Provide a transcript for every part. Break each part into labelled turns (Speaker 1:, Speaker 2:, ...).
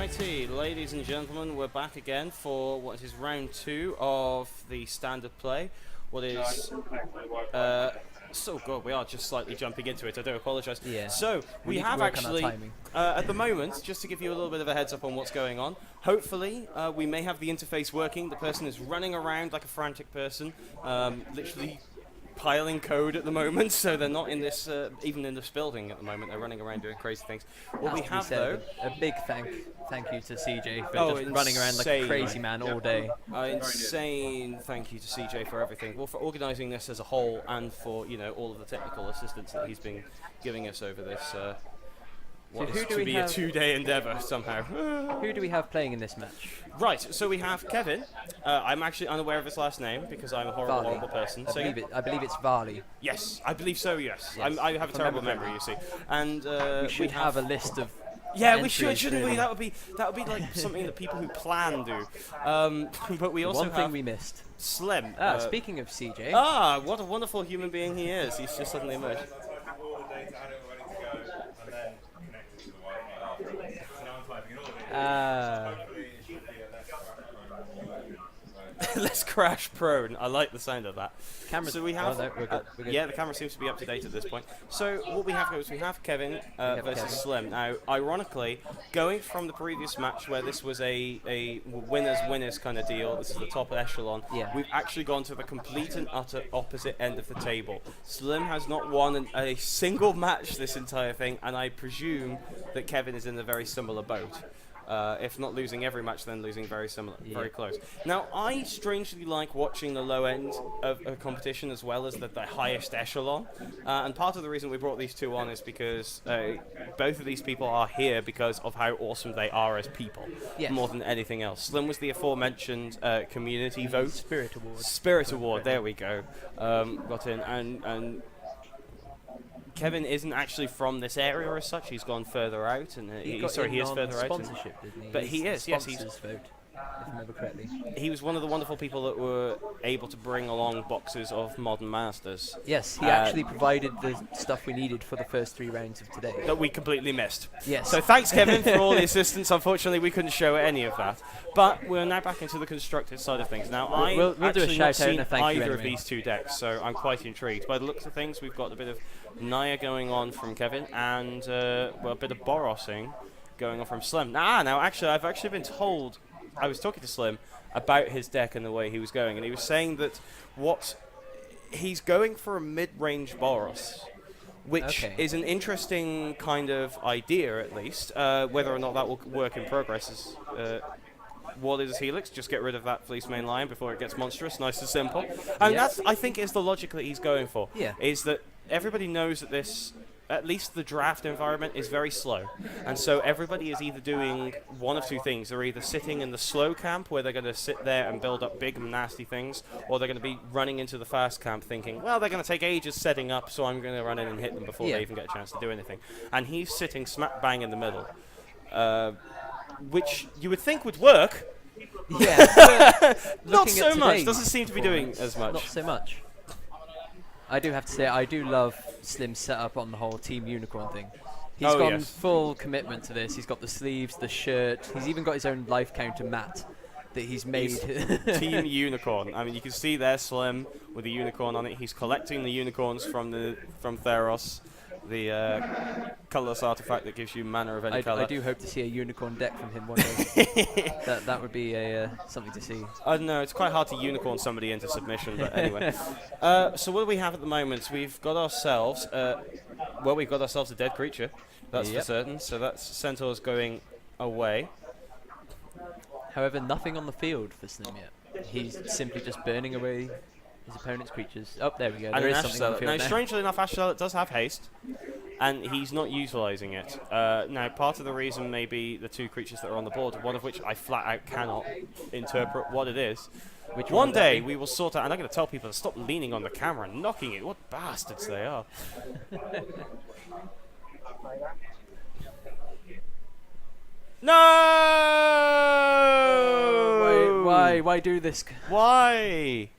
Speaker 1: Righty, ladies and gentlemen, we're back again for what is round 2 of the standard play. What is so good, we are just slightly jumping into it, I do apologise.
Speaker 2: Yeah.
Speaker 1: So, we have actually, at the moment, just to give you a little bit of a heads up on what's going on, hopefully we may have the interface working. The person is running around like a frantic person, literally piling code at the moment, so they're not in this, even in this building at the moment. They're running around doing crazy things. What we have, though,
Speaker 2: a big thank you to CJ for just running around like a crazy man all day.
Speaker 1: Insane thank you to CJ for everything. Well, for organising this as a whole, and for all of the technical assistance that he's been giving us over this. What is to be a 2-day endeavour somehow.
Speaker 2: Who do we have playing in this match?
Speaker 1: Right, so we have Kevin. I'm actually unaware of his last name because I'm a horrible person.
Speaker 2: I believe it's Varley.
Speaker 1: Yes, I believe so, yes. I have a terrible memory, you see. And
Speaker 2: we should have a list of...
Speaker 1: Yeah, we should, shouldn't we? That would be like something that people who plan do. But we also
Speaker 2: have... One thing we missed.
Speaker 1: Slim.
Speaker 2: Speaking of CJ...
Speaker 1: what a wonderful human being he is. He's just suddenly emerged. Let's crash prone. I like the sound of that. So we have,
Speaker 2: we're good.
Speaker 1: yeah, the camera seems to be up to date at this point. So what we have is we have Kevin versus Slim. Now, ironically, going from the previous match where this was a winners kind of deal, this is the top echelon.
Speaker 2: Yeah.
Speaker 1: We've actually gone to the complete and utter opposite end of the table. Slim has not won a single match this entire thing, and I presume that Kevin is in a very similar boat. If not losing every match, then losing very similar, very close. Now, I strangely like watching the low end of a competition as well as the highest echelon. And part of the reason we brought these two on is because both of these people are here because of how awesome they are as people, more than anything else. Slim was the aforementioned community vote.
Speaker 2: Spirit Award.
Speaker 1: Spirit Award, there we go. Got in, and Kevin isn't actually from this area as such. He's gone further out, and he is further out.
Speaker 2: Sponsorship, didn't he?
Speaker 1: But he is, yes. He's
Speaker 2: vote, if I remember correctly.
Speaker 1: He was one of the wonderful people that were able to bring along boxes of Modern Masters.
Speaker 2: Yes, he actually provided the stuff we needed for the first 3 rounds of today.
Speaker 1: That we completely missed.
Speaker 2: Yes.
Speaker 1: So thanks, Kevin, for all the assistance. Unfortunately, we couldn't show any of that. But we're now back into the constructive side of things. Now,
Speaker 2: we'll
Speaker 1: I've
Speaker 2: do a
Speaker 1: actually
Speaker 2: shout
Speaker 1: not
Speaker 2: out
Speaker 1: seen
Speaker 2: and a thank you
Speaker 1: either of
Speaker 2: anyway.
Speaker 1: these two decks, so I'm quite intrigued. By the looks of things, we've got a bit of Naya going on from Kevin, and a bit of Borosing going on from Slim. Now, actually, I've actually been told, I was talking to Slim about his deck and the way he was going, and he was saying that he's going for a mid-range Boros, which is an interesting kind of idea, at least. Whether or not that will work in progress is... what is Helix? Just get rid of that Fleece main line before it gets monstrous, nice and simple. And that's, I think, is the logic that he's going for.
Speaker 2: Yeah.
Speaker 1: Is that everybody knows that this, at least the draft environment, is very slow. And so everybody is either doing one of two things. They're either sitting in the slow camp, where they're going to sit there and build up big and nasty things, or they're going to be running into the fast camp thinking, well, they're going to take ages setting up, so I'm going to run in and hit them before they even get a chance to do anything. And he's sitting smack bang in the middle. Which you would think would work.
Speaker 2: Yeah.
Speaker 1: Not so much. Doesn't seem to be doing as much.
Speaker 2: Not so much. I do have to say, I do love Slim's setup on the whole Team Unicorn thing. He's gone full commitment to this. He's got the sleeves, the shirt. He's even got his own life counter mat that he's made.
Speaker 1: Team Unicorn. I mean, you can see there Slim with the unicorn on it. He's collecting the unicorns from Theros. The colourless artifact that gives you mana of any colour.
Speaker 2: I do hope to see a unicorn deck from him one day. that would be something to see.
Speaker 1: I don't know, it's quite hard to unicorn somebody into submission, but anyway. So what do we have at the moment? We've got ourselves, we've got ourselves a dead creature, that's for certain. So that's Centaur's going away.
Speaker 2: Hahowever, nothing on the field for Slim yet. He's simply just burning away his opponent's creatures. Oh, there we go. There is something on the field.
Speaker 1: Now, strangely enough, Ashtallet does have haste, and he's not utilising it. Now, part of the reason may be the 2 creatures that are on the board, one of which I flat out cannot interpret what it is. One day we will sort out, and I'm going to tell people to stop leaning on the camera and knocking it. What bastards they are. No!
Speaker 2: Why do this?
Speaker 1: Why?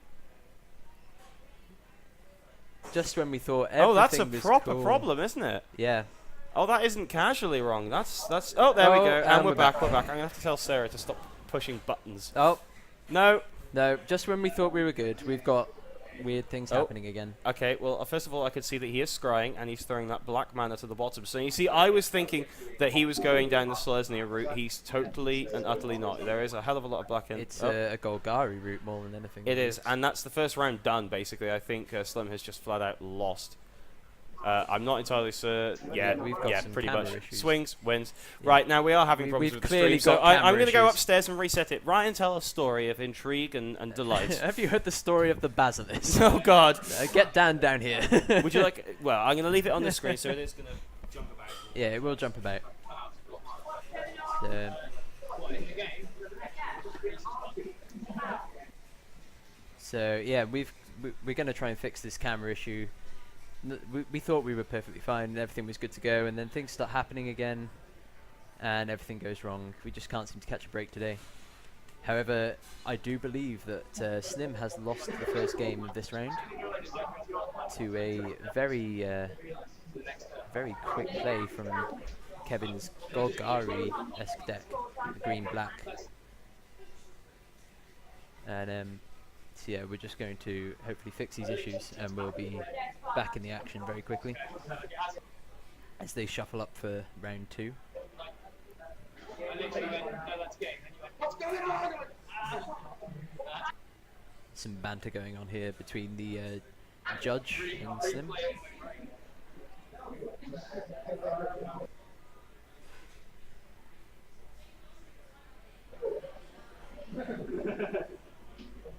Speaker 2: Just when we thought everything was
Speaker 1: that's a proper
Speaker 2: cool.
Speaker 1: problem, isn't it?
Speaker 2: Yeah.
Speaker 1: Oh, that isn't casually wrong. That's. Oh, there we go. And we're back. We're back. I'm gonna have to tell Sarah to stop pushing buttons.
Speaker 2: Oh.
Speaker 1: No.
Speaker 2: No. Just when we thought we were good, we've got weird things happening again.
Speaker 1: Okay. Well, first of all, I could see that he is scrying and he's throwing that black mana to the bottom. So you see, I was thinking that he was going down the Selesnya route. He's totally and utterly not. There is a hell of a lot of black in.
Speaker 2: It's a Golgari route more than anything.
Speaker 1: It is, and that's the first round done. Basically, I think Slim has just flat out lost. I'm not entirely sure. Yeah,
Speaker 2: we've got some
Speaker 1: pretty much.
Speaker 2: issues.
Speaker 1: Swings, wins. Yeah. Right, now we are having problems with the stream,
Speaker 2: so
Speaker 1: I'm going to go upstairs and reset it. Ryan, tell a story of intrigue and delight.
Speaker 2: Have you heard the story of the basilisk?
Speaker 1: Oh, God.
Speaker 2: Get down here.
Speaker 1: Would you like... Well, I'm going to leave it on the screen, so it is going to jump about.
Speaker 2: Yeah, it will jump about. So yeah, we're going to try and fix this camera issue. We thought we were perfectly fine and everything was good to go, and then things start happening again and everything goes wrong. We just can't seem to catch a break today. However, I do believe that Slim has lost the first game of this round to a very quick play from Kevin's Golgari-esque deck, the green-black. And so yeah, we're just going to hopefully fix these issues and we'll be back in the action very quickly as they shuffle up for round 2. Some banter going on here between the judge and Slim.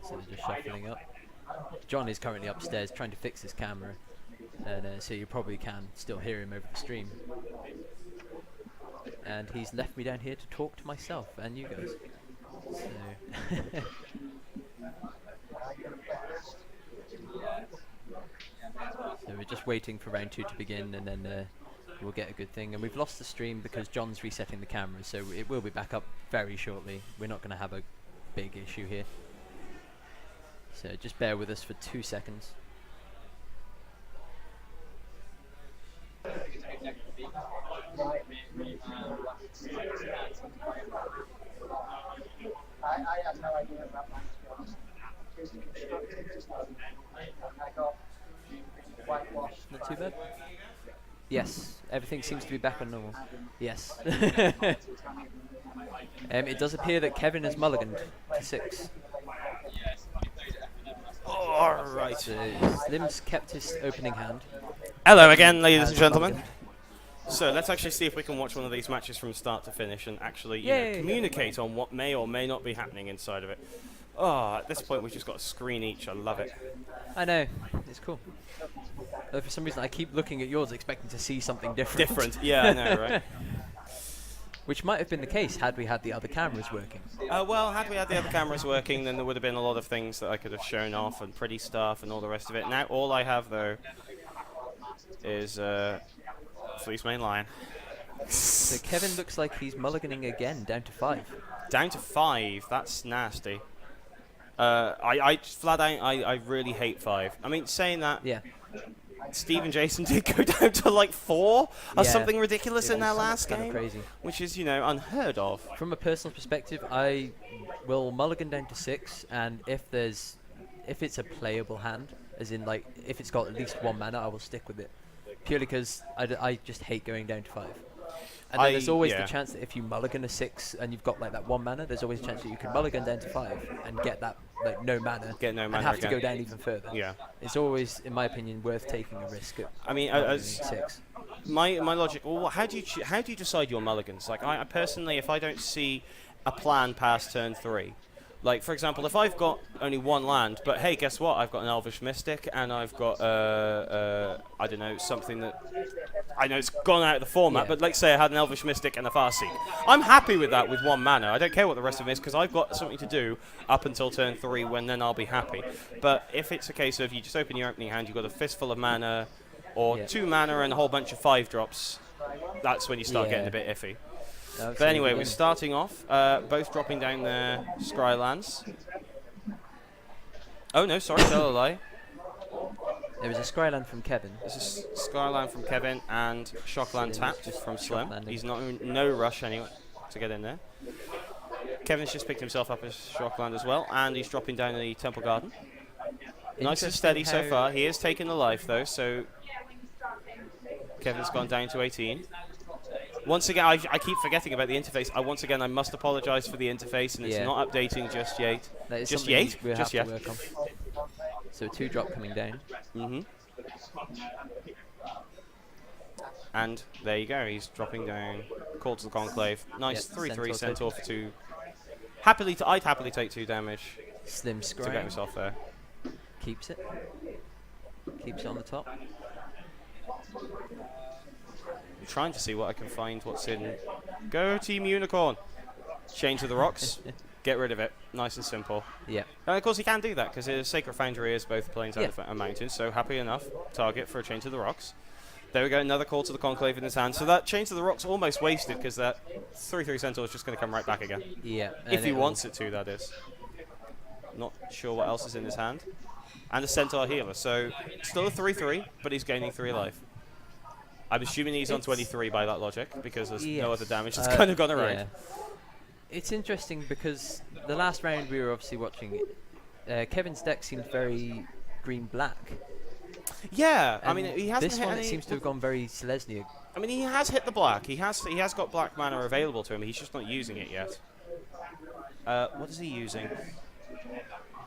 Speaker 2: So they're just shuffling up. John is currently upstairs trying to fix his camera, and so you probably can still hear him over the stream. And he's left me down here to talk to myself and you guys. So so we're just waiting for round 2 to begin, and then we'll get a good thing. And we've lost the stream because John's resetting the camera, so it will be back up very shortly. We're not going to have a big issue here. So just bear with us for 2 seconds.
Speaker 3: I had no idea about mine, to be honest.
Speaker 2: Not too bad. Yes, everything seems to be back on normal. Yes. It does appear that Kevin has mulliganed to 6.
Speaker 1: Alright.
Speaker 2: Slim's kept his opening hand.
Speaker 1: Hello again, ladies and gentlemen. So let's actually see if we can watch one of these matches from start to finish and actually communicate on what may or may not be happening inside of it. Oh, at this point we've just got a screen each. I love it.
Speaker 2: I know, it's cool. For some reason I keep looking at yours expecting to see something different.
Speaker 1: Yeah, I know, right?
Speaker 2: Which might have been the case had we had the other cameras working.
Speaker 1: Well, had we had the other cameras working, then there would have been a lot of things that I could have shown off and pretty stuff and all the rest of it. Now all I have, though, is Fleece main line.
Speaker 2: So Kevin looks like he's mulliganing again, down to 5.
Speaker 1: Down to 5? That's nasty. I flat out, I really hate 5. I mean, saying that,
Speaker 2: yeah.
Speaker 1: Steve and Jason did go down to like 4 or something ridiculous in their last game,
Speaker 2: crazy.
Speaker 1: Which is, you know, unheard of.
Speaker 2: From a personal perspective, I will mulligan down to 6, and if it's a playable hand, as in like if it's got at least 1 mana, I will stick with it. Purely because I just hate going down to 5. And then there's always the chance that if you mulligan a 6 and you've got like that 1 mana, there's always a chance that you can mulligan down to 5 and get that like no mana.
Speaker 1: Get no mana
Speaker 2: and have
Speaker 1: again.
Speaker 2: to go down even further.
Speaker 1: Yeah.
Speaker 2: It's always, in my opinion, worth taking a risk at
Speaker 1: as
Speaker 2: 6.
Speaker 1: My logic. Well, how do you decide your mulligans? Like I personally, if I don't see a plan past turn 3. Like, for example, if I've got only 1 land, but hey, guess what? I've got an Elvish Mystic, and I've got, I don't know, something that... I know it's gone out of the format, but like say I had an Elvish Mystic and a Farseek. I'm happy with that with 1 mana. I don't care what the rest of it is, because I've got something to do up until turn 3, when then I'll be happy. But if it's a case of you just open your opening hand, you've got a fistful of mana, or 2 mana and a whole bunch of 5-drops, that's when you start getting a bit iffy. But anyway, we're starting off, both dropping down their Scrylands. Oh no, sorry, tell a lie.
Speaker 2: There was a Scryland from Kevin.
Speaker 1: This is Skyline from Kevin and Shockland
Speaker 2: Slim's
Speaker 1: tapped
Speaker 2: just
Speaker 1: from
Speaker 2: shock
Speaker 1: Slim.
Speaker 2: landing.
Speaker 1: He's not in no rush anyway to get in there. Kevin's just picked himself up as Shockland as well, and he's dropping down the Temple Garden. Nice and steady so far. He is taking the life though, so Kevin's gone down to 18. Once again, I keep forgetting about the interface. Once again, I must apologise for the interface, and it's not updating just yet.
Speaker 2: That is
Speaker 1: Just
Speaker 2: something
Speaker 1: yet?
Speaker 2: we'll
Speaker 1: Just
Speaker 2: have
Speaker 1: yet.
Speaker 2: to work on. So 2-drop coming down.
Speaker 1: And there you go. He's dropping down. Call to the Conclave. Nice 3-3 Centaur for 2. I'd happily take 2 damage
Speaker 2: Slim
Speaker 1: to get
Speaker 2: Scry
Speaker 1: himself there.
Speaker 2: keeps it. Keeps it on the top.
Speaker 1: I'm trying to see what I can find. What's in? Go Team Unicorn. Chain to the rocks. Get rid of it. Nice and simple.
Speaker 2: Yeah.
Speaker 1: And of course he can do that because his Sacred Foundry is both plains
Speaker 2: Yeah.
Speaker 1: and mountains. So happy enough. Target for a Chain to the Rocks. There we go. Another Call to the Conclave in his hand. So that Chain to the Rocks almost wasted because that 3-3 Centaur is just going to come right back again.
Speaker 2: Yeah.
Speaker 1: If he wants it to, that is. Not sure what else is in his hand. And a Centaur Healer. So still a 3-3, but he's gaining 3 life. I'm assuming he's on 23 by that logic because there's no other damage that's kind of gone around.
Speaker 2: Yeah. It's interesting because the last round we were obviously watching, Kevin's deck seemed very green-black.
Speaker 1: Yeah, I mean, he hasn't
Speaker 2: this
Speaker 1: hit
Speaker 2: one
Speaker 1: any.
Speaker 2: it seems to have gone very Selesnya.
Speaker 1: I mean, he has hit the black. He has got black mana available to him. He's just not using it yet. What is he using?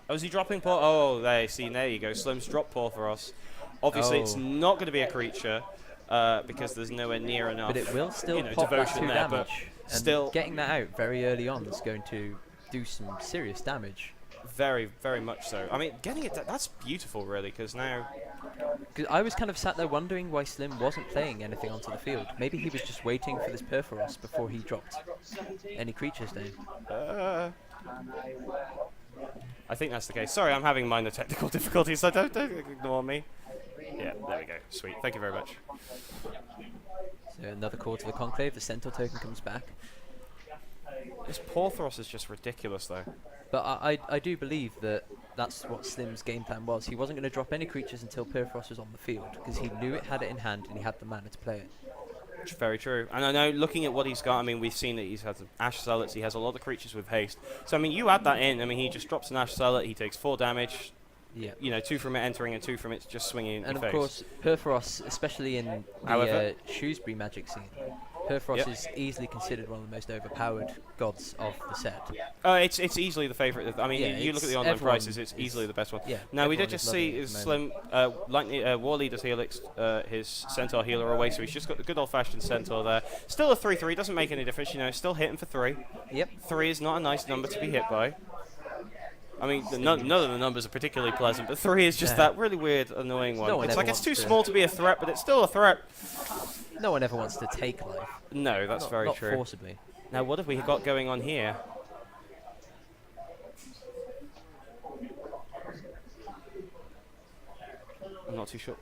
Speaker 1: Oh, is he dropping Paw? Oh, there you go. Slim's drop Porphyros. Obviously, it's not going to be a creature because there's nowhere near enough.
Speaker 2: But it will still
Speaker 1: know,
Speaker 2: pop that
Speaker 1: devotion
Speaker 2: 2
Speaker 1: there, but
Speaker 2: damage. And
Speaker 1: still
Speaker 2: getting that out very early on is going to do some serious damage.
Speaker 1: very, very much so. I mean, getting it, that's beautiful, really, because now...
Speaker 2: 'Cause I was kind of sat there wondering why Slim wasn't playing anything onto the field. Maybe he was just waiting for this Perforos before he dropped any creatures down.
Speaker 1: I think that's the case. Sorry, I'm having minor technical difficulties, so don't ignore me. Yeah, there we go. Sweet. Thank you very much.
Speaker 2: So another call to the Conclave. The Centaur token comes back.
Speaker 1: This Porphyros is just ridiculous, though.
Speaker 2: But I do believe that that's what Slim's game plan was. He wasn't going to drop any creatures until Perforos was on the field, because he knew it had it in hand and he had the mana to play it.
Speaker 1: Very true. And I know, looking at what he's got, I mean, we've seen that he's had some Ash Zealots, he has a lot of creatures with haste. So, I mean, you add that in, I mean, he just drops an Ash Zealot, he takes 4 damage,
Speaker 2: Yeah.
Speaker 1: you know, 2 from it entering and 2 from it just swinging in
Speaker 2: And
Speaker 1: your
Speaker 2: of
Speaker 1: face.
Speaker 2: course, Perforos, especially in
Speaker 1: However-
Speaker 2: the Shrewsbury Magic scene, Perforos is easily considered one of the most overpowered gods of the set.
Speaker 1: It's easily the favourite. I mean,
Speaker 2: Yeah,
Speaker 1: you look at the
Speaker 2: it's
Speaker 1: online
Speaker 2: everyone
Speaker 1: prices, it's easily the best one.
Speaker 2: Yeah,
Speaker 1: Now, we did
Speaker 2: everyone
Speaker 1: just
Speaker 2: is loving
Speaker 1: see
Speaker 2: it
Speaker 1: is
Speaker 2: at the
Speaker 1: Slim, lightning, War Leader's Helix, his Centaur Healer away, so he's just got the good old-fashioned Centaur there. Still a 3-3, doesn't make any difference, you know, still hitting for 3.
Speaker 2: Yep.
Speaker 1: 3 is not a nice number to be hit by. I mean, none of the numbers are particularly pleasant, but 3 is just that really weird, annoying one.
Speaker 2: No one
Speaker 1: It's
Speaker 2: ever
Speaker 1: like it's too
Speaker 2: wants to-
Speaker 1: small to be a threat, but it's still a threat.
Speaker 2: No one ever wants to take life.
Speaker 1: No, that's very
Speaker 2: not
Speaker 1: true.
Speaker 2: forcibly.
Speaker 1: Now, what have we got going on here? I'm not too sure.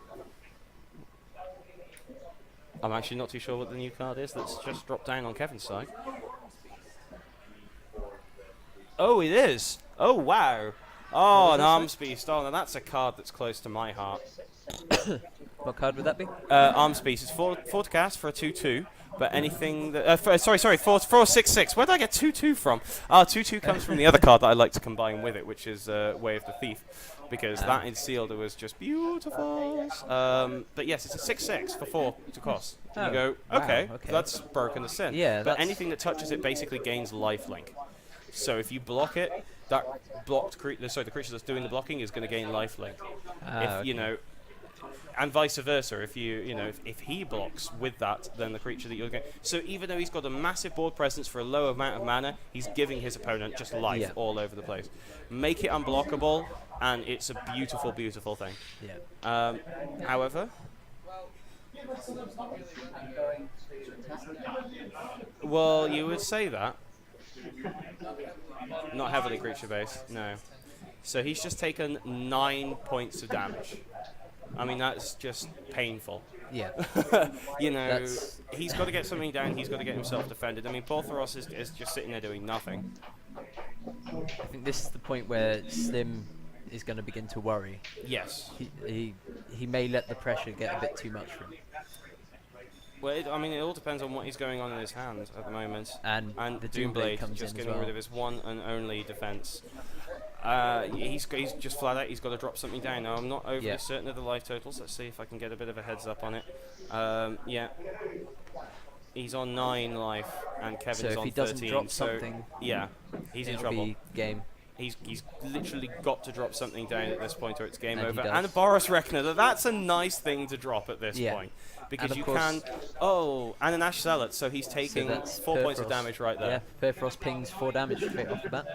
Speaker 1: I'm actually not too sure what the new card is that's just dropped down on Kevin's side. Oh, it is! Oh, wow! Oh, an Arms Beast. Oh, now that's a card that's close to my heart.
Speaker 2: What card would that be?
Speaker 1: Arms Beast. It's 4 to cast for a 2-2. But anything that... sorry, 4/6/6. Where did I get 2/2 from? 2/2 comes from the other card that I like to combine with it, which is Way of the Thief. Because that in sealed was just beautiful. But yes, it's a 6/6 for 4 to cost.
Speaker 2: Oh,
Speaker 1: You go,
Speaker 2: wow,
Speaker 1: okay,
Speaker 2: okay.
Speaker 1: that's broken the sin.
Speaker 2: Yeah,
Speaker 1: but
Speaker 2: that's-
Speaker 1: anything that touches it basically gains lifelink. So if you block it, that blocked the creature that's doing the blocking is going to gain lifelink. If you know, and vice versa. If if he blocks with that, then the creature that you're going. So even though he's got a massive board presence for a low amount of mana, he's giving his opponent just life all over the place. Make it unblockable, and it's a beautiful, beautiful thing.
Speaker 2: Yeah.
Speaker 1: However, well, you would say that. Not heavily creature based, no. So he's just taken 9 points of damage. I mean, that's just painful.
Speaker 2: Yeah.
Speaker 1: You know,
Speaker 2: That's-
Speaker 1: he's got to get something down, he's got to get himself defended. I mean, Porphyros is just sitting there doing nothing.
Speaker 2: I think this is the point where Slim is going to begin to worry.
Speaker 1: Yes.
Speaker 2: He may let the pressure get a bit too much for him.
Speaker 1: Well, I mean, it all depends on what he's going on in his hand at the moment.
Speaker 2: And the
Speaker 1: Doomblade
Speaker 2: comes
Speaker 1: just
Speaker 2: in
Speaker 1: getting
Speaker 2: as well.
Speaker 1: rid of his one and only defense. He's just flat out. He's got to drop something down. Now, I'm not overly certain of the life totals. Let's see if I can get a bit of a heads up on it. Yeah. He's on 9 life, and Kevin's
Speaker 2: so if
Speaker 1: on
Speaker 2: he doesn't
Speaker 1: 13.
Speaker 2: drop
Speaker 1: so
Speaker 2: something,
Speaker 1: yeah, he's in
Speaker 2: it'll
Speaker 1: trouble.
Speaker 2: be game.
Speaker 1: He's literally got to drop something down at this point, or it's game
Speaker 2: And
Speaker 1: over.
Speaker 2: he does.
Speaker 1: And a Boros Reckoner. That's a nice thing to drop at this
Speaker 2: Yeah.
Speaker 1: point, because
Speaker 2: And
Speaker 1: you
Speaker 2: of
Speaker 1: can. Oh, and an Ash Zealot, so he's
Speaker 2: So
Speaker 1: taking
Speaker 2: that's
Speaker 1: 4 points of
Speaker 2: Perforos.
Speaker 1: damage right there.
Speaker 2: Yeah, Perforos pings 4 damage straight off the bat.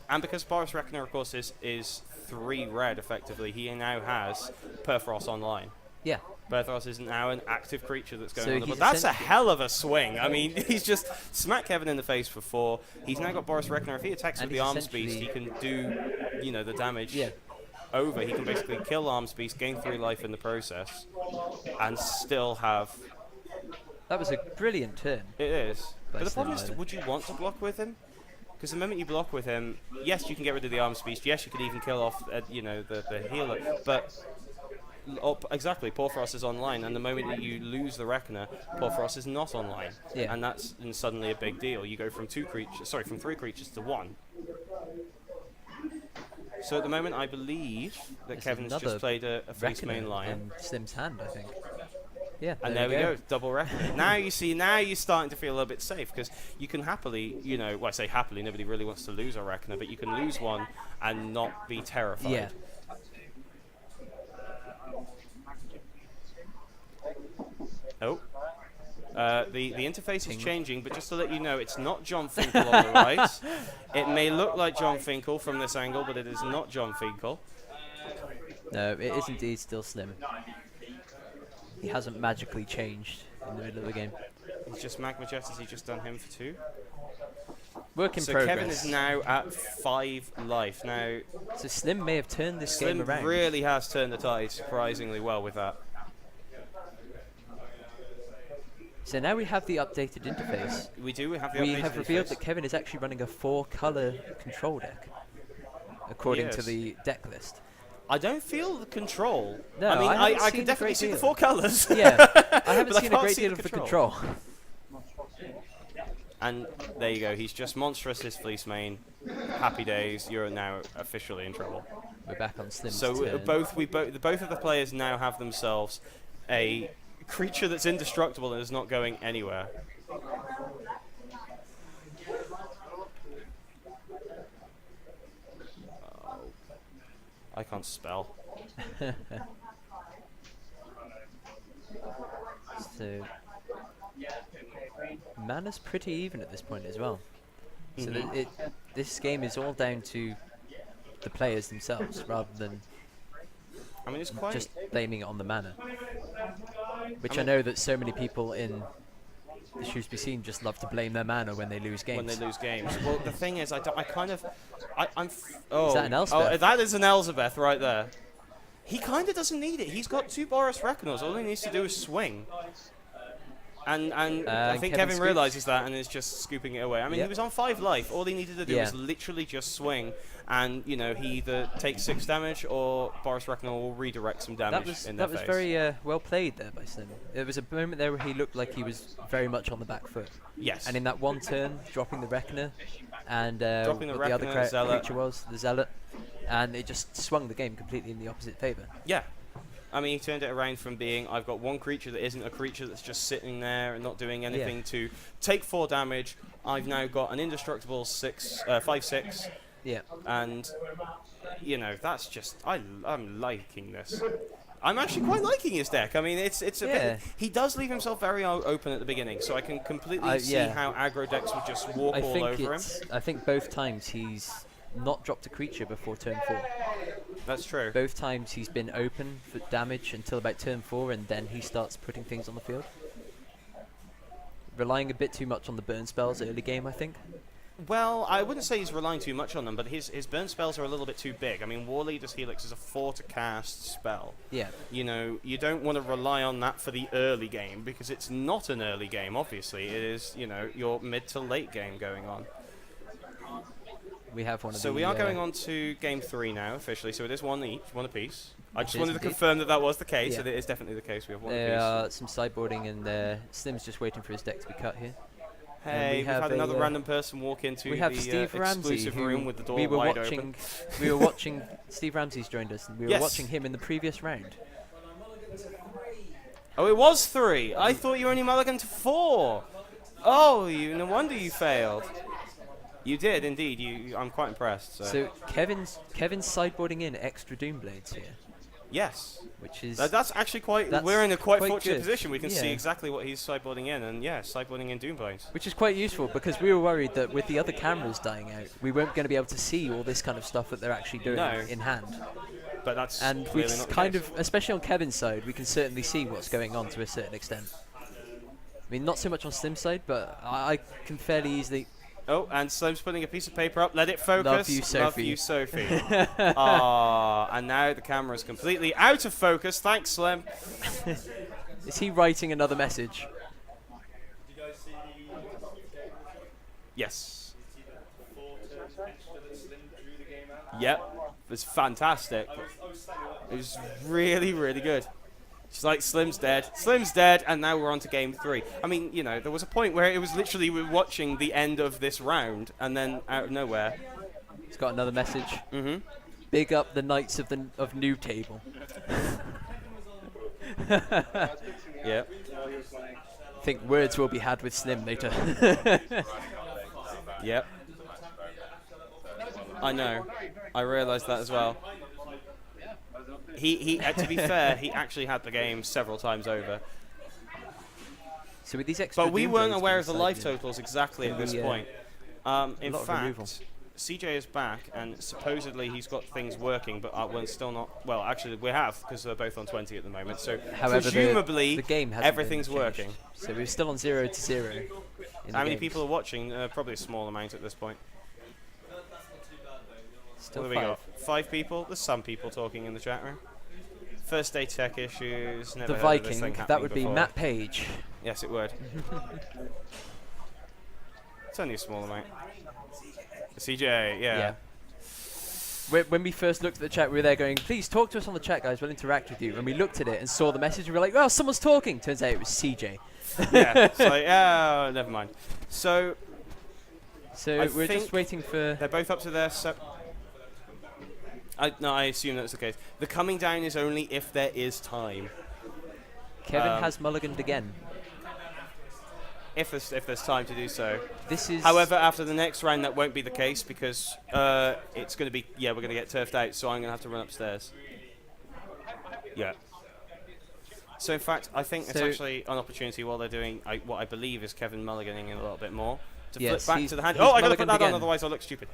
Speaker 1: And because Boros Reckoner, of course, is 3 red effectively, he now has Perforos online.
Speaker 2: Yeah.
Speaker 1: Perforos is now an active creature that's going
Speaker 2: So
Speaker 1: on the
Speaker 2: he's
Speaker 1: board. That's a
Speaker 2: essentially-
Speaker 1: hell of a swing. I mean, he's just smacked Kevin in the face for 4. He's now got Boros Reckoner. If he attacks
Speaker 2: And
Speaker 1: with the
Speaker 2: he's
Speaker 1: Arms Beast, he can do, the damage over. He can basically kill Arms Beast, gain 3 life in the process, and still have...
Speaker 2: That was a brilliant turn.
Speaker 1: It is. But the problem is,
Speaker 2: Slimify.
Speaker 1: would you want to block with him? Because the moment you block with him, yes, you can get rid of the Arms Beast. Yes, you could even kill off, the healer. But... exactly, Porphyros is online, and the moment that you lose the Reckoner, Porphyros is not online, and that's suddenly a big deal. You go from 3 creatures to 1. So at the moment, I believe that
Speaker 2: There's
Speaker 1: Kevin's just
Speaker 2: another
Speaker 1: played a face main
Speaker 2: Reckoner
Speaker 1: lion,
Speaker 2: in Slim's hand, I think. Yeah,
Speaker 1: and there we go, double Reckoner. Now you see, now you're starting to feel a little bit safe, because you can happily, well, I say happily, nobody really wants to lose a Reckoner, but you can lose one and not be terrified.
Speaker 2: Yeah.
Speaker 1: Oh. The interface is changing, but just to let you know, it's not John Finkel on the right. It may look like John Finkel from this angle, but it is not John Finkel.
Speaker 2: No, it is indeed still Slim. He hasn't magically changed in the middle of the game.
Speaker 1: He's just Magma Jet. Has he just done him for 2?
Speaker 2: Work in
Speaker 1: So
Speaker 2: progress.
Speaker 1: Kevin is now at 5 life. Now,
Speaker 2: So Slim may have turned this
Speaker 1: Slim
Speaker 2: game around.
Speaker 1: really has turned the tide surprisingly well with that.
Speaker 2: So now we have the updated interface.
Speaker 1: We do. We have the
Speaker 2: We
Speaker 1: updated
Speaker 2: have revealed
Speaker 1: interface.
Speaker 2: that Kevin is actually running a 4-color control deck, according to
Speaker 1: Yes.
Speaker 2: the deck list.
Speaker 1: I don't feel the control.
Speaker 2: No,
Speaker 1: I mean,
Speaker 2: I haven't
Speaker 1: I
Speaker 2: seen
Speaker 1: can
Speaker 2: a
Speaker 1: definitely
Speaker 2: great
Speaker 1: see the
Speaker 2: deal.
Speaker 1: 4 colours.
Speaker 2: Yeah, I haven't
Speaker 1: But
Speaker 2: seen a
Speaker 1: can't
Speaker 2: great
Speaker 1: see
Speaker 2: deal
Speaker 1: the
Speaker 2: of the control.
Speaker 1: And there you go. He's just monstrous his fleece main. Happy days. You're now officially in trouble.
Speaker 2: We're back on Slim's
Speaker 1: So
Speaker 2: turn.
Speaker 1: both of the players now have themselves a creature that's indestructible and is not going anywhere. Oh. I can't spell.
Speaker 2: So mana's pretty even at this point as well. So
Speaker 1: Mhm.
Speaker 2: this game is all down to the players themselves rather than
Speaker 1: I mean, it's quite...
Speaker 2: just blaming it on the mana. Which I
Speaker 1: mean-
Speaker 2: know that so many people in the Shrewsbury scene just love to blame their mana when they lose games.
Speaker 1: when they lose games. Well, the thing is, I'm
Speaker 2: Is that an Elspeth?
Speaker 1: Oh, that is an Elizabeth right there. He kind of doesn't need it. He's got 2 Boros Reckoners. All he needs to do is swing. And I think
Speaker 2: Kevin
Speaker 1: Kevin
Speaker 2: scoops.
Speaker 1: realizes that and is just scooping it away. I mean,
Speaker 2: Yep.
Speaker 1: he was on 5 life. All he needed to do
Speaker 2: Yeah.
Speaker 1: was literally just swing. And, he either takes 6 damage or Boros Reckoner will redirect some damage in their
Speaker 2: that was
Speaker 1: face.
Speaker 2: very well played there by Slim. There was a moment there where he looked like he was very much on the back foot.
Speaker 1: Yes.
Speaker 2: And in that one turn, dropping the Reckoner and
Speaker 1: Dropping the
Speaker 2: what the other
Speaker 1: Reckoner, Zealot.
Speaker 2: creature was, the Zealot, and it just swung the game completely in the opposite favour.
Speaker 1: Yeah. I mean, he turned it around from being, I've got one creature that isn't a creature that's just sitting there and not doing anything, to take 4 damage. I've now got an indestructible 5/6,
Speaker 2: Yeah.
Speaker 1: and that's just I'm liking this. I'm actually quite liking his deck. I mean, it's a bit. He does leave himself very open at the beginning, so I can completely see how aggro decks would just walk all over him.
Speaker 2: I think both times he's not dropped a creature before turn 4.
Speaker 1: That's true.
Speaker 2: Both times he's been open for damage until about turn 4, and then he starts putting things on the field. Relying a bit too much on the burn spells early game, I think.
Speaker 1: Well, I wouldn't say he's relying too much on them, but his burn spells are a little bit too big. I mean, War Leader's Helix is a 4 to cast spell.
Speaker 2: Yeah.
Speaker 1: You don't want to rely on that for the early game, because it's not an early game, obviously. It is, your mid to late game going on.
Speaker 2: We have one of
Speaker 1: So
Speaker 2: the,
Speaker 1: we are going on to game 3 now, officially. So it is one each, one apiece. I just
Speaker 2: It is
Speaker 1: wanted to
Speaker 2: indeed.
Speaker 1: confirm that that was the case,
Speaker 2: Yeah.
Speaker 1: and it is definitely the case. We have one
Speaker 2: There
Speaker 1: apiece.
Speaker 2: are some sideboarding, and Slim's just waiting for his deck to be cut here.
Speaker 1: Hey, we've
Speaker 2: have
Speaker 1: had
Speaker 2: a,
Speaker 1: another random person walk into
Speaker 2: We have
Speaker 1: the
Speaker 2: Steve Ramsey,
Speaker 1: exclusive
Speaker 2: who
Speaker 1: room with the door
Speaker 2: we were
Speaker 1: wide
Speaker 2: watching.
Speaker 1: open.
Speaker 2: We were watching. Steve Ramsey's joined us, and we were
Speaker 1: Yes.
Speaker 2: watching him in the previous round.
Speaker 1: Oh, it was 3. I thought you were only mulligan to 4. Oh, no wonder you failed. You did indeed. I'm quite impressed.
Speaker 2: So Kevin's sideboarding in extra Doomblades here,
Speaker 1: Yes.
Speaker 2: which is
Speaker 1: That's actually quite.
Speaker 2: that's
Speaker 1: We're in a quite
Speaker 2: quite
Speaker 1: fortunate
Speaker 2: good.
Speaker 1: position. We can see
Speaker 2: Yeah.
Speaker 1: exactly what he's sideboarding in, and yeah, sideboarding in Doomblades.
Speaker 2: which is quite useful because we were worried that with the other cameras dying out, we weren't going to be able to see all this kind of stuff that they're actually doing
Speaker 1: No.
Speaker 2: in hand.
Speaker 1: But that's
Speaker 2: And we
Speaker 1: clearly not the
Speaker 2: kind
Speaker 1: case.
Speaker 2: of, especially on Kevin's side, we can certainly see what's going on to a certain extent. I mean, not so much on Slim's side, but I can fairly easily.
Speaker 1: Oh, and Slim's putting a piece of paper up. Let it focus.
Speaker 2: Love you, Sophie.
Speaker 1: Love you, Sophie. Ah, and now the camera's completely out of focus. Thanks, Slim.
Speaker 2: Is he writing another message?
Speaker 1: Yes. Yep. It was fantastic. It was really, really good. She's like, Slim's dead. Slim's dead, and now we're on to game 3. I mean, you know, there was a point where it was literally we were watching the end of this round, and then out of nowhere.
Speaker 2: He's got another message.
Speaker 1: Mm-hmm.
Speaker 2: Big up the Knights of New Table.
Speaker 1: Yep.
Speaker 2: I think words will be had with Slim later.
Speaker 1: Yep. I know. I realised that as well. He to be fair, he actually had the game several times over.
Speaker 2: So with these extra
Speaker 1: But we weren't
Speaker 2: Doomblades
Speaker 1: aware
Speaker 2: being
Speaker 1: of the life
Speaker 2: sided,
Speaker 1: totals exactly at this
Speaker 2: Yeah.
Speaker 1: point. In
Speaker 2: lot of removal.
Speaker 1: fact, CJ is back, and supposedly he's got things working, but we're still not. Well, actually, we have, because we're both on 20 at the moment. So
Speaker 2: However,
Speaker 1: presumably,
Speaker 2: the game hasn't
Speaker 1: everything's
Speaker 2: been changed.
Speaker 1: working.
Speaker 2: So we're still on 0-0.
Speaker 1: How many people are watching? Probably a small amount at this point.
Speaker 2: Still
Speaker 1: What have we
Speaker 2: 5.
Speaker 1: got? 5 people? There's some people talking in the chat room. First day tech issues. Never
Speaker 2: The
Speaker 1: heard of this
Speaker 2: Viking,
Speaker 1: thing
Speaker 2: that
Speaker 1: happening
Speaker 2: would be
Speaker 1: before.
Speaker 2: Matt Page.
Speaker 1: Yes, it would. It's only a small amount. CJ, yeah.
Speaker 2: When we first looked at the chat, we were there going, please talk to us on the chat, guys, we'll interact with you. And we looked at it and saw the message, and we were like, well, someone's talking. Turns out it was CJ.
Speaker 1: Yeah, it's like, oh, never mind. So,
Speaker 2: So
Speaker 1: I
Speaker 2: we're just
Speaker 1: think
Speaker 2: waiting for...
Speaker 1: they're both up to their... No, I assume that's the case. The coming down is only if there is time.
Speaker 2: Kevin has mulliganed again.
Speaker 1: If there's time to do so.
Speaker 2: This is...
Speaker 1: However, after the next round, that won't be the case because it's going to be... Yeah, we're going to get turfed out, so I'm going to have to run upstairs. Yeah. So, in fact, I think it's
Speaker 2: So-
Speaker 1: actually an opportunity while they're doing what I believe is Kevin mulliganing in a little bit more. To
Speaker 2: Yes,
Speaker 1: flip back
Speaker 2: he's-
Speaker 1: to the hand.
Speaker 2: he's
Speaker 1: Oh, I got to put
Speaker 2: mulliganed
Speaker 1: that on,
Speaker 2: again.
Speaker 1: otherwise I'll look stupid.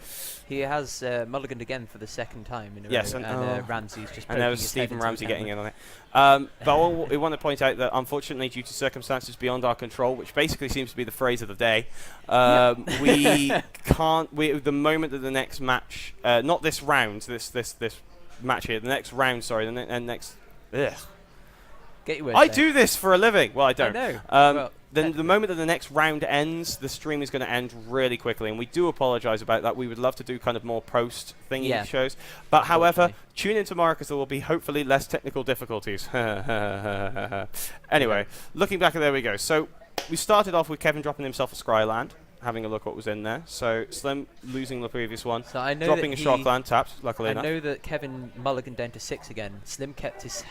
Speaker 2: He has mulliganed again for the second time in a
Speaker 1: Yes,
Speaker 2: row.
Speaker 1: and
Speaker 2: Ramsey's just
Speaker 1: And there
Speaker 2: poking
Speaker 1: was
Speaker 2: his head
Speaker 1: Stephen
Speaker 2: into
Speaker 1: Ramsey
Speaker 2: the
Speaker 1: getting
Speaker 2: camera.
Speaker 1: in on it. But we want to point out that unfortunately, due to circumstances beyond our control, which basically seems to be the phrase of the day, we can't. The moment that the next match, not this round, this match here, the next round, sorry, the next. Ugh.
Speaker 2: Get your words
Speaker 1: I
Speaker 2: out.
Speaker 1: do this for a living. Well, I don't.
Speaker 2: know.
Speaker 1: Then
Speaker 2: Well,
Speaker 1: the moment that the next round ends, the stream is going to end really quickly, and we do apologise about that. We would love to do kind of more post thingy
Speaker 2: Yeah.
Speaker 1: shows, but however,
Speaker 2: Unfortunately.
Speaker 1: tune in tomorrow because there will be hopefully less technical difficulties. Anyway, looking back, there we go. So we started off with Kevin dropping himself a Scryland, having a look what was in there. So Slim losing the previous one,
Speaker 2: So I know
Speaker 1: dropping a
Speaker 2: that
Speaker 1: Shockland, tapped, luckily
Speaker 2: I
Speaker 1: enough.
Speaker 2: know that Kevin mulliganed down to 6 again. Slim kept his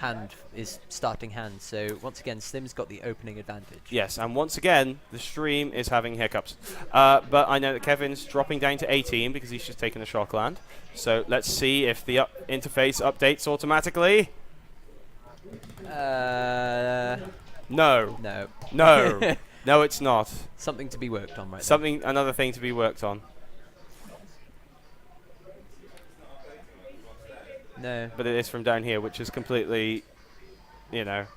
Speaker 2: starting hand. So once again, Slim's got the opening advantage.
Speaker 1: Yes, and once again, the stream is having hiccups. But I know that Kevin's dropping down to 18 because he's just taken a Shockland. So let's see if the interface updates automatically. No.
Speaker 2: No.
Speaker 1: No. No, it's not.
Speaker 2: Something to be worked on right
Speaker 1: Another thing to be worked on.
Speaker 2: now. No.
Speaker 1: But it is from down here, which is completely, Have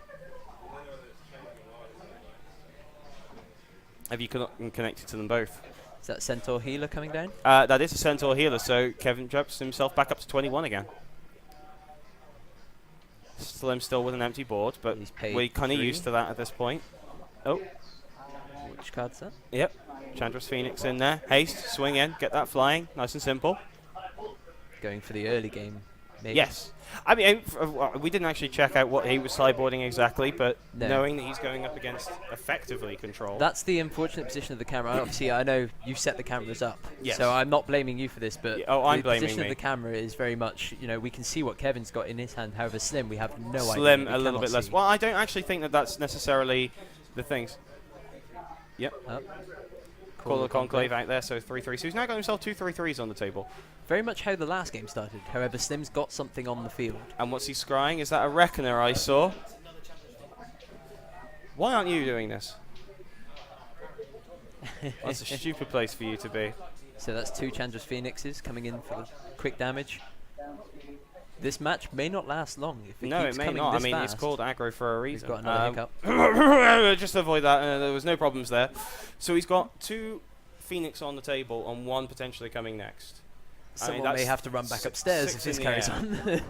Speaker 1: you connected to them both?
Speaker 2: Is that Centaur Healer coming down?
Speaker 1: That is a Centaur Healer, so Kevin drops himself back up to 21 again. Slim still with an empty board, but
Speaker 2: He's paid
Speaker 1: we're kind of
Speaker 2: 3.
Speaker 1: used to that at this point. Oh,
Speaker 2: Which card's that?
Speaker 1: yep. Chandra's Phoenix in there. Haste, swing in, get that flying. Nice and simple.
Speaker 2: Going for the early game, maybe.
Speaker 1: Yes. I mean, we didn't actually check out what he was sideboarding exactly, but
Speaker 2: No.
Speaker 1: knowing that he's going up against effectively Control.
Speaker 2: That's the unfortunate position of the camera. Obviously, I know you've set the cameras up,
Speaker 1: Yes.
Speaker 2: so I'm not blaming you for this, but
Speaker 1: I'm
Speaker 2: the
Speaker 1: blaming
Speaker 2: position
Speaker 1: me.
Speaker 2: of the camera is very much, you know, we can see what Kevin's got in his hand. However, Slim, we have no idea.
Speaker 1: Slim,
Speaker 2: We
Speaker 1: a little
Speaker 2: cannot
Speaker 1: bit less.
Speaker 2: see.
Speaker 1: Well, I don't actually think that that's necessarily the things. Yep.
Speaker 2: Up.
Speaker 1: Call the Conclave out there, so 3-3. So he's now got himself 2 3-3s on the table.
Speaker 2: Very much how the last game started. However, Slim's got something on the field.
Speaker 1: And what's he scrying? Is that a Reckoner I saw? Why aren't you doing this? That's a stupid place for you to be.
Speaker 2: So that's 2 Chandra's Phoenixes coming in for the quick damage. This match may not last long. If it
Speaker 1: No,
Speaker 2: keeps
Speaker 1: it may
Speaker 2: coming
Speaker 1: not. I
Speaker 2: this
Speaker 1: mean,
Speaker 2: fast.
Speaker 1: it's called aggro for a reason.
Speaker 2: We've got another hiccup.
Speaker 1: Just avoid that. There was no problems there. So he's got 2 Phoenix on the table and 1 potentially coming next.
Speaker 2: Someone may have to run back upstairs if this carries on.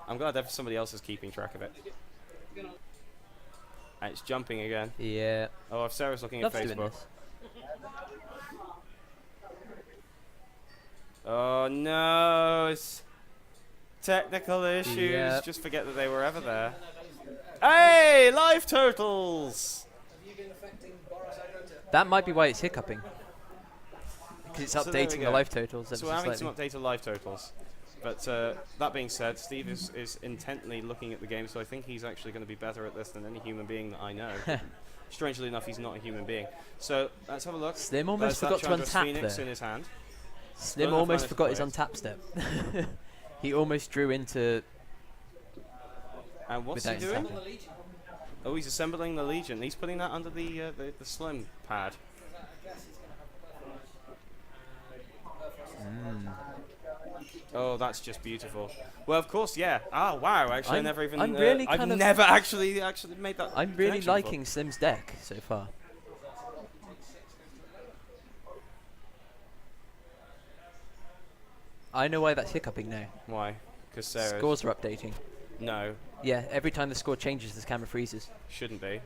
Speaker 1: I'm glad that somebody else is keeping track of it. And it's jumping again.
Speaker 2: Yeah.
Speaker 1: Oh, if Sarah's looking
Speaker 2: Loves
Speaker 1: at
Speaker 2: doing
Speaker 1: Facebook.
Speaker 2: this.
Speaker 1: Oh no, it's technical issues.
Speaker 2: Yep.
Speaker 1: Just forget that they were ever there. Hey, live totals!
Speaker 2: That might be why it's hiccuping. Because it's
Speaker 1: So there we
Speaker 2: updating the
Speaker 1: go.
Speaker 2: live totals.
Speaker 1: So
Speaker 2: ever
Speaker 1: we're
Speaker 2: so
Speaker 1: having
Speaker 2: slightly.
Speaker 1: some updated live totals. But that being said, Steve is intently looking at the game, so I think he's actually going to be better at this than any human being that I know. Strangely enough, he's not a human being. So let's have a look.
Speaker 2: Slim almost
Speaker 1: There's
Speaker 2: forgot
Speaker 1: that
Speaker 2: to
Speaker 1: Chandra's
Speaker 2: untap
Speaker 1: Phoenix
Speaker 2: there.
Speaker 1: in his hand.
Speaker 2: Slim
Speaker 1: Don't have
Speaker 2: almost
Speaker 1: to
Speaker 2: forgot his
Speaker 1: play it.
Speaker 2: untap step. He almost drew into...
Speaker 1: And what's he
Speaker 2: without
Speaker 1: doing?
Speaker 2: untapping.
Speaker 1: Oh, he's assembling the Legion. He's putting that under the Slim pad. Oh, that's just beautiful. Well, of course, yeah. Oh, wow. Actually,
Speaker 2: I'm-
Speaker 1: I never even.
Speaker 2: I'm really
Speaker 1: I've
Speaker 2: kind of-
Speaker 1: never actually made that.
Speaker 2: I'm really
Speaker 1: connection
Speaker 2: liking Slim's deck so far. I know why that's hiccuping now.
Speaker 1: before. Why? Because Sarah.
Speaker 2: Scores are updating.
Speaker 1: No,
Speaker 2: Yeah, every time the score changes, this camera freezes.
Speaker 1: shouldn't be.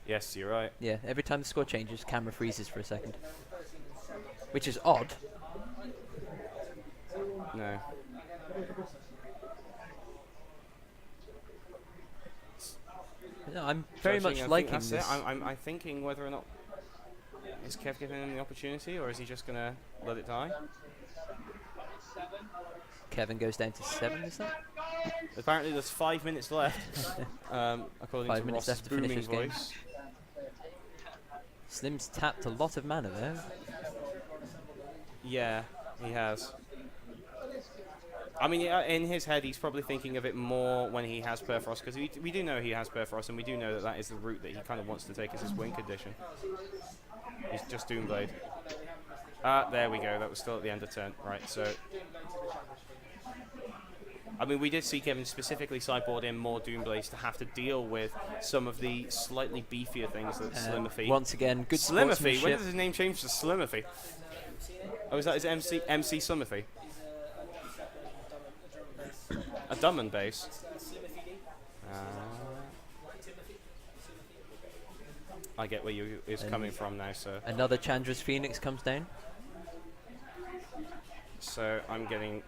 Speaker 1: Yes, you're right.
Speaker 2: Yeah, every time the score changes, camera freezes for a second. Which is odd.
Speaker 1: No.
Speaker 2: No, I'm very
Speaker 1: Judging,
Speaker 2: much
Speaker 1: I think
Speaker 2: liking
Speaker 1: that's
Speaker 2: this.
Speaker 1: it. I'm thinking whether or not is Kev giving him the opportunity, or is he just gonna let it die?
Speaker 2: Kevin goes down to 7, is that?
Speaker 1: Apparently, there's 5 minutes left, according
Speaker 2: 5
Speaker 1: to
Speaker 2: minutes
Speaker 1: Ross's
Speaker 2: left to finish
Speaker 1: booming
Speaker 2: this game.
Speaker 1: voice.
Speaker 2: Slim's tapped a lot of mana there.
Speaker 1: Yeah, he has. I mean, in his head, he's probably thinking of it more when he has Perforos, because we do know he has Perforos, and we do know that that is the route that he kind of wants to take as his win condition. He's just Doomblade. There we go. That was still at the end of turn. Right, so... I mean, we did see Kevin specifically sideboard in more Doomblades to have to deal with some of the slightly beefier things that Slimify...
Speaker 2: Once again, good
Speaker 1: Slimify? When
Speaker 2: sportsmanship.
Speaker 1: did his name change to Slimify? Oh, is that his MC Slimify? A Dummon base. I get where you is coming from now, sir.
Speaker 2: Another Chandra's Phoenix comes down.
Speaker 1: So I'm getting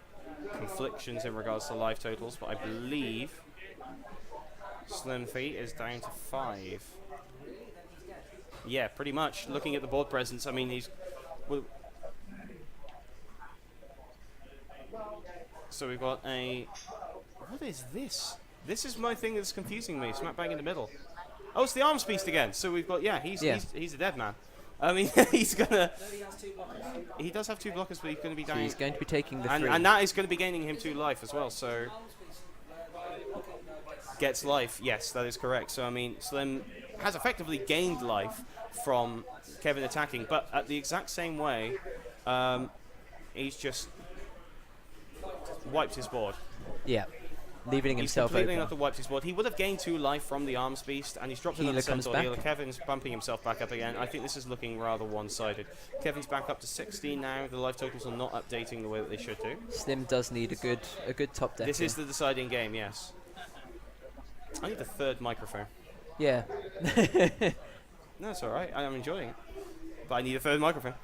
Speaker 1: conflictions in regards to live totals, but I believe Slimify is down to 5. Yeah, pretty much. Looking at the board presence, I mean, he's... Well, so we've got a... What is this? This is my thing that's confusing me. Smack bang in the middle. Oh, it's the Arms Beast again. So we've got... Yeah, he's a dead man. I mean, he's gonna... He does have 2 blockers, but he's going to be
Speaker 2: So
Speaker 1: down...
Speaker 2: he's going to be taking the 3.
Speaker 1: And that is going to be gaining him 2 life as well, so... Gets life, yes, that is correct. So, I mean, Slim has effectively gained life from Kevin attacking, but at the exact same way, he's just wiped his board.
Speaker 2: Yeah, leaving
Speaker 1: He's
Speaker 2: himself
Speaker 1: completely
Speaker 2: open.
Speaker 1: not wiped his board. He would have gained 2 life from the Arms Beast, and he's dropped another
Speaker 2: Healer comes
Speaker 1: Centaur
Speaker 2: back.
Speaker 1: healer. Kevin's bumping himself back up again. I think this is looking rather one-sided. Kevin's back up to 16 now. The life totals are not updating the way that they should do.
Speaker 2: Slim does need a good top deck.
Speaker 1: This
Speaker 2: here.
Speaker 1: is the deciding game, yes. I need a 3rd microphone.
Speaker 2: Yeah.
Speaker 1: No, it's alright. I'm enjoying it. But I need a third microphone.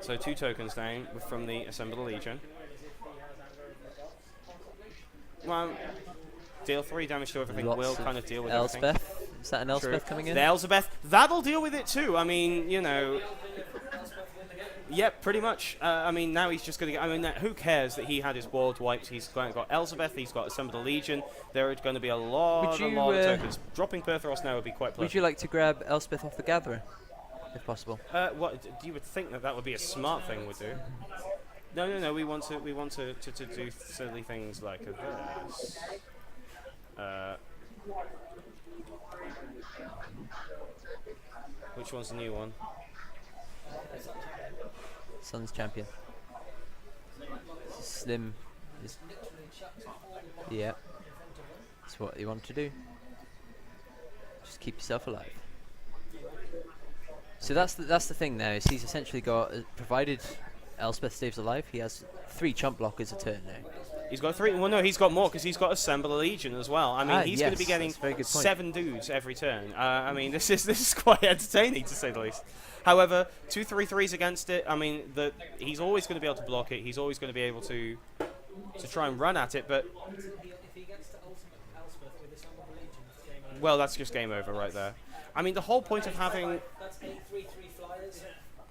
Speaker 1: So 2 tokens down from the Assembled Legion. Well, deal 3 damage to everything.
Speaker 2: Lots
Speaker 1: Will
Speaker 2: of
Speaker 1: kind of deal with
Speaker 2: Elspeth.
Speaker 1: everything.
Speaker 2: Is that an Elspeth coming in?
Speaker 1: The Elspeth. That'll deal with it too. I mean, you know. Yep, pretty much. I mean, now he's just going to get... I mean, who cares that he had his board wiped? He's got Elspeth, he's got Assembled Legion. There are going to be a lot of tokens. Dropping Pertheros now would be quite pleasant.
Speaker 2: Would you like to grab Elspeth off the Gatherer, if possible?
Speaker 1: What you would think that would be a smart thing would do. No. We want to do silly things like this. Which one's the new one?
Speaker 2: Sun's champion. Slim is. Yeah. That's what you want to do. Just keep yourself alive. So that's the thing now. Is he's essentially got, provided Elspeth stays alive, he has 3 chump blockers a turn now.
Speaker 1: He's got 3. Well, no, he's got more because he's got Assemble a Legion as well. I mean, he's going to be getting 7 dudes every turn. I mean, this is quite entertaining to say the least. However, 2 3/3s against it. I mean, he's always going to be able to block it. He's always going to be able to try and run at it. But well, that's just game over right there. I mean, the whole point of having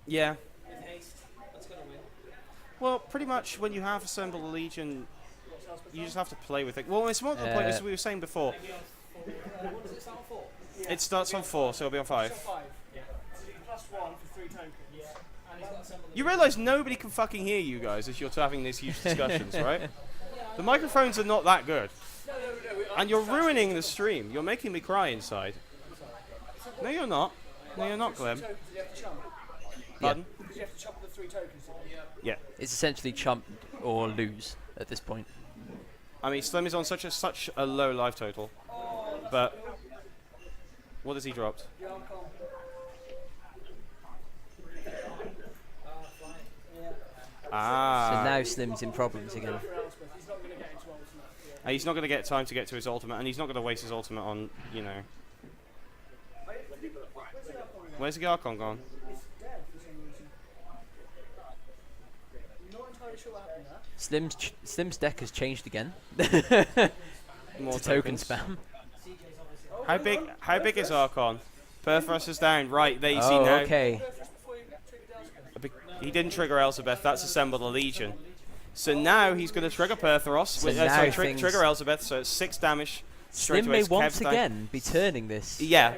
Speaker 1: yeah. Well, pretty much when you have Assemble a Legion, you just have to play with it. Well, it's more to the point as we were saying before. It starts on 4, so it'll be on 5. You realise nobody can fucking hear you guys as you're having these huge discussions, right? The microphones are not that good. And you're ruining the stream. You're making me cry inside. No, you're not. No, you're not, Glenn. Pardon? Yeah.
Speaker 2: It's essentially chump or lose at this point.
Speaker 1: I mean, Slim is on such a low life total. But what has he dropped?
Speaker 2: So now Slim's in problems again.
Speaker 1: He's not going to get time to get to his ultimate, and he's not going to waste his ultimate on, you know. Where's the Archon gone?
Speaker 2: Slim's deck has changed again.
Speaker 1: More
Speaker 2: token spam.
Speaker 1: How big is Archon? Pertheros is down. Right, there you see now.
Speaker 2: Okay.
Speaker 1: He didn't trigger Elspeth. That's Assembled a Legion. So now he's going to trigger Pertheros.
Speaker 2: So
Speaker 1: trigger Elspeth. So it's 6 damage.
Speaker 2: Slim may once again be turning this.
Speaker 1: Yeah.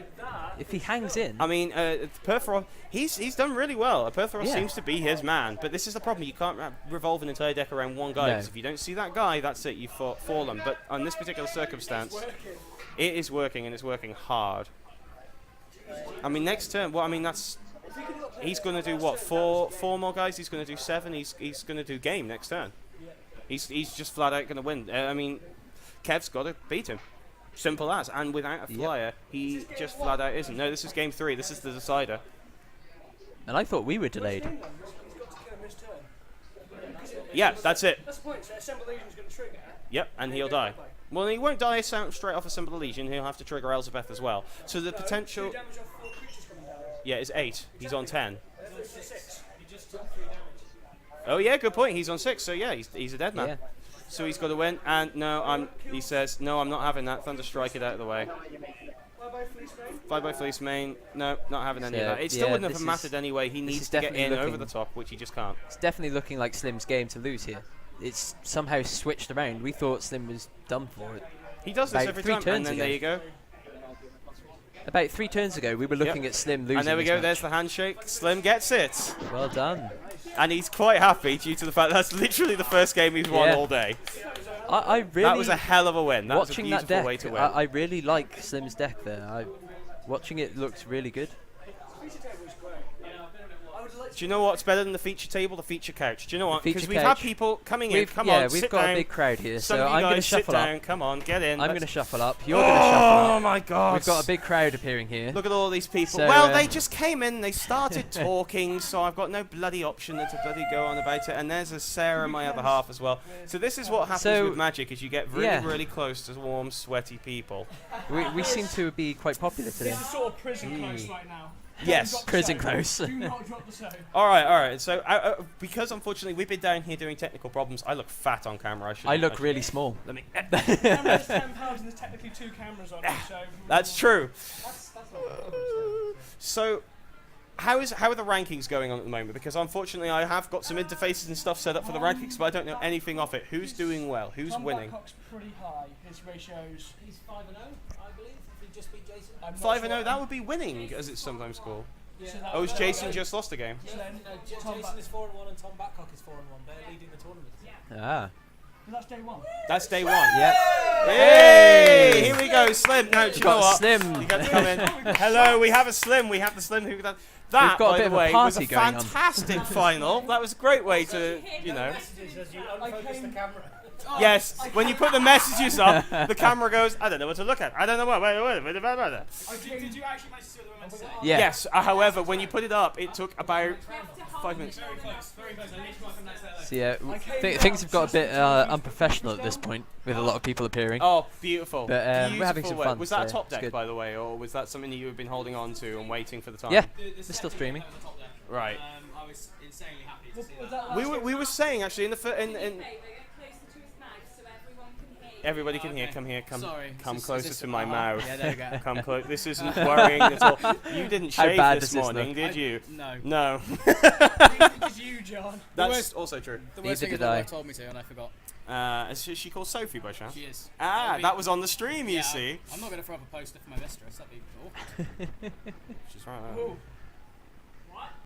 Speaker 2: If he hangs in.
Speaker 1: I mean, Pertheros, he's done really well. Pertheros seems to be his man. But this is the problem. You can't revolve an entire deck around one guy. Because if you don't see that guy, that's it. You've fallen. But on this particular circumstance, it is working, and it's working hard. I mean, next turn, well, I mean, that's... He's going to do what? 4 more guys? He's going to do 7. He's going to do game next turn. He's just flat out going to win. I mean, Kev's got to beat him. Simple as. And without a flyer, he just flat out isn't. No, this is game 3. This is the decider.
Speaker 2: And I thought we were delayed.
Speaker 1: Yeah, that's it.
Speaker 3: That's the point. So Assemble Legion's going to trigger.
Speaker 1: Yep, and he'll die. Well, he won't die straight off Assemble Legion. He'll have to trigger Elspeth as well. So the potential... Yeah, it's 8. He's on 10. Oh yeah, good point. He's on 6. So yeah, he's a dead man. Yeah. So he's got to win. And no, he says no. I'm not having that. Thunderstrike it out of the way. Bye-bye Fleece Mane. No, not having any of that. It still wouldn't have mattered anyway. He needs to get in over the top, which he just can't.
Speaker 2: It's definitely looking like Slim's game to lose here. It's somehow switched around. We thought Slim was done for it.
Speaker 1: He does this every time, and then there you go.
Speaker 2: About 3 turns ago, we were looking at Slim losing.
Speaker 1: And there we go.
Speaker 2: Match.
Speaker 1: There's the handshake. Slim gets it.
Speaker 2: Well done.
Speaker 1: And he's quite happy due to the fact that's literally the first game he's won all day.
Speaker 2: I really.
Speaker 1: That was a hell of a win. That was a beautiful
Speaker 2: that deck,
Speaker 1: way to win.
Speaker 2: I really like Slim's deck there. Watching it looks really good.
Speaker 1: Do you know what's better than the feature table? The feature couch. Do you know what?
Speaker 2: feature
Speaker 1: Because we've had
Speaker 2: couch.
Speaker 1: people coming in. Come
Speaker 2: Yeah,
Speaker 1: on,
Speaker 2: we've
Speaker 1: sit
Speaker 2: got
Speaker 1: down.
Speaker 2: a big crowd here,
Speaker 1: Some
Speaker 2: so
Speaker 1: of you
Speaker 2: I'm going to
Speaker 1: guys sit
Speaker 2: shuffle up.
Speaker 1: down. Come on, get in.
Speaker 2: I'm
Speaker 1: Let's-
Speaker 2: going to shuffle up. You're going to shuffle
Speaker 1: Oh
Speaker 2: up.
Speaker 1: my God!
Speaker 2: We've got a big crowd appearing here.
Speaker 1: Look at all these people.
Speaker 2: So,
Speaker 1: Well, they just came in. They started talking, so I've got no bloody option than to bloody go on about it. And there's a Sarah, my other half, as well. So this is what happens
Speaker 2: So,
Speaker 1: with Magic: is you get really,
Speaker 2: yeah.
Speaker 1: really close to warm, sweaty people.
Speaker 2: We seem to be quite popular today.
Speaker 4: This is sort of prison close right now.
Speaker 1: Yes.
Speaker 2: Prison close.
Speaker 4: Do not drop the soap.
Speaker 1: All right. So because unfortunately we've been down here doing technical problems, I look fat on camera.
Speaker 2: I look really small.
Speaker 1: Let me.
Speaker 4: The camera's 10 pounds and there's technically 2 cameras on it, so...
Speaker 1: That's true.
Speaker 4: That's not a problem.
Speaker 1: So, how are the rankings going on at the moment? Because unfortunately, I have got some interfaces and stuff set up for the rankings, but I don't know anything of it. Who's doing well? Who's
Speaker 4: Tom
Speaker 1: winning?
Speaker 4: Babcock's pretty high. His ratios...
Speaker 5: He's 5-0, I believe. If he just beat Jason.
Speaker 4: I'm not
Speaker 1: 5-0.
Speaker 4: sure.
Speaker 1: That would be winning, as it's sometimes called.
Speaker 4: So that-
Speaker 1: Oh, has
Speaker 4: that-
Speaker 1: Jason just lost a game?
Speaker 4: so then
Speaker 5: Jason
Speaker 4: Tom
Speaker 5: is 4-1 and Tom Babcock is 4-1. They're leading the tournament.
Speaker 2: Ah.
Speaker 4: That's day 1.
Speaker 1: That's day 1.
Speaker 2: Yep.
Speaker 1: Hey! Here we go, Slim. No, do you know
Speaker 2: got
Speaker 1: what?
Speaker 2: Slim.
Speaker 1: You got to come in. Hello, we have a Slim. We have the Slim who that. That,
Speaker 2: We've got a
Speaker 1: by
Speaker 2: bit
Speaker 1: the
Speaker 2: of a
Speaker 1: way, was a
Speaker 2: party going on.
Speaker 1: fantastic final. That was a great way to, you know.
Speaker 5: As you unfocus the camera.
Speaker 1: Yes, when you put the messages up, the camera goes, I don't know what to look at. I don't know what. Wait.
Speaker 4: Did you actually manage to see what they were meant to say?
Speaker 2: Yeah.
Speaker 1: Yes, however, when you put it up, it took about 5 minutes.
Speaker 4: Very close. Very close. I need to go from next day.
Speaker 2: So yeah, things have got a bit unprofessional at this point, with a lot of people appearing.
Speaker 1: Oh, beautiful.
Speaker 2: But, we're having
Speaker 1: Beautiful
Speaker 2: some
Speaker 1: way.
Speaker 2: fun,
Speaker 1: Was that a
Speaker 2: so
Speaker 1: top
Speaker 2: it's
Speaker 1: deck,
Speaker 2: good.
Speaker 1: by the way, or was that something that you have been holding on to and waiting for the time?
Speaker 2: Yeah, it's still streaming.
Speaker 1: Right.
Speaker 6: I was insanely happy to see
Speaker 4: Was
Speaker 6: that.
Speaker 4: that
Speaker 1: We were saying actually in the in everybody
Speaker 6: Oh,
Speaker 1: can hear.
Speaker 6: okay.
Speaker 1: Come here. Come
Speaker 6: Sorry.
Speaker 1: come
Speaker 6: Is this
Speaker 1: closer to
Speaker 6: a-
Speaker 1: my mouth.
Speaker 6: Yeah, there we go.
Speaker 1: Come close. This isn't worrying at all. You didn't
Speaker 2: How
Speaker 1: shave
Speaker 2: bad
Speaker 1: this
Speaker 2: does this
Speaker 1: morning,
Speaker 2: look?
Speaker 1: did you?
Speaker 6: No.
Speaker 1: No.
Speaker 4: It's you, John.
Speaker 1: That's
Speaker 6: worst-
Speaker 1: also true.
Speaker 6: The
Speaker 2: Neither
Speaker 6: worst thing is
Speaker 2: did
Speaker 6: my
Speaker 2: I.
Speaker 6: wife told me to and I forgot.
Speaker 1: Is she called Sophie by chance?
Speaker 6: She is.
Speaker 1: Ah, that was on the stream, you
Speaker 6: Yeah,
Speaker 1: see.
Speaker 6: I'm not going to throw up a poster for my mistress. That'd be awful.
Speaker 1: She's right there.
Speaker 4: Ooh.